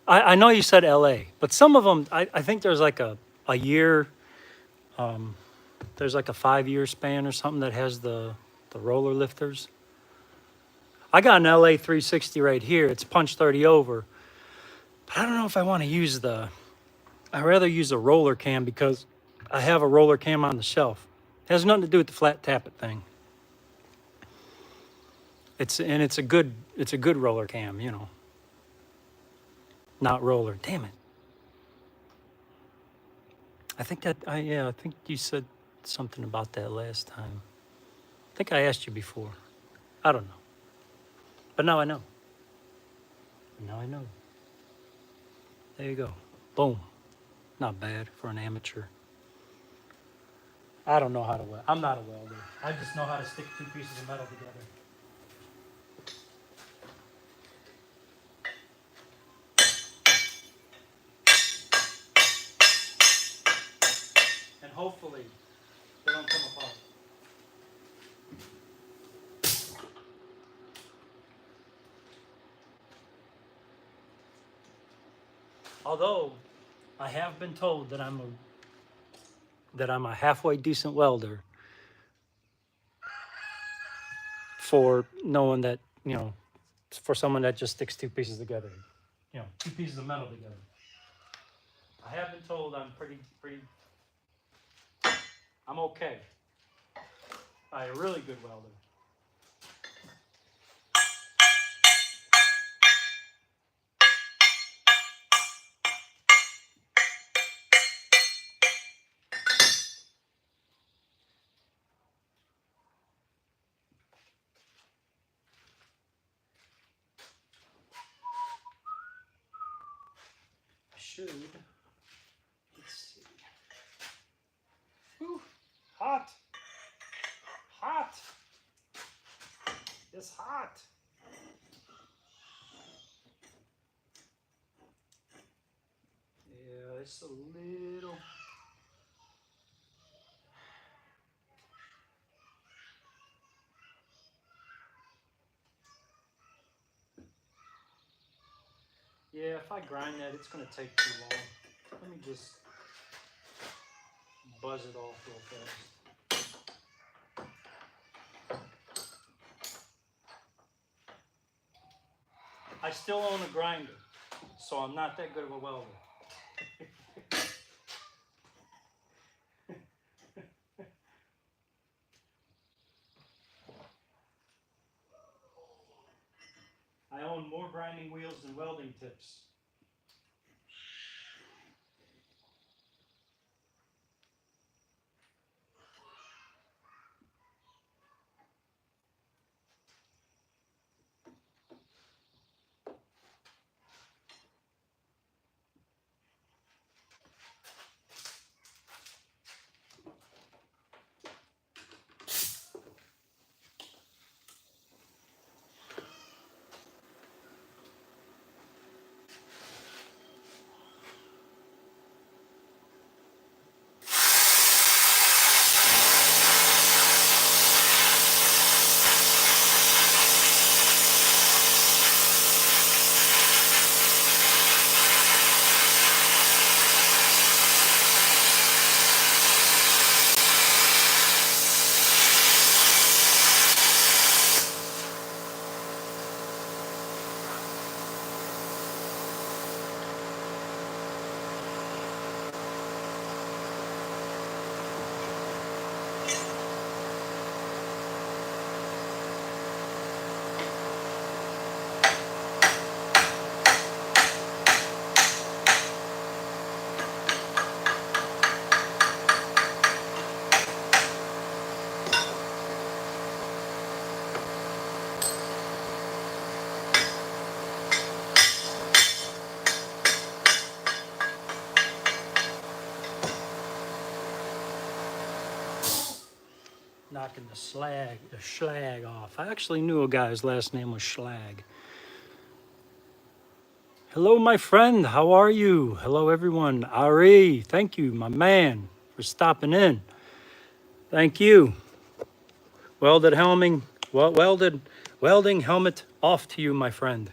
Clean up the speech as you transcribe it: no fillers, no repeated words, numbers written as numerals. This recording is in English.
I know you said LA, but some of them, I think there's like a year, there's like a 5-year span or something that has the roller lifters. I got an LA 360 right here. It's punch 30 over, but I don't know if I want to use I'd rather use a roller cam because I have a roller cam on the shelf. It has nothing to do with the flat tappet thing. It's a good roller cam, you know, not roller. Damn it. I think you said something about that last time. I think I asked you before. I don't know. But now I know. Now I know. There you go. Boom. Not bad for an amateur. I don't know how to weld. I'm not a welder. I just know how to stick 2 pieces of metal together. And hopefully they don't come apart. Although I have been told that I'm a halfway decent welder for knowing that, you know, for someone that just sticks 2 pieces together. You know, 2 pieces of metal together. I have been told I'm I'm okay. I'm a really good welder. I should. Let's see. Whew, hot. Hot. It's hot. Yeah, it's a little. Yeah, if I grind that, it's going to take too long. Let me just buzz it off real fast. I still own a grinder, so I'm not that good of a welder. I own more grinding wheels than welding tips. Knocking the schlag off. I actually knew a guy, his last name was Schlag. Hello, my friend. How are you? Hello, everyone. Ari, thank you, my man, for stopping in. Thank you. Welding helmet off to you, my friend.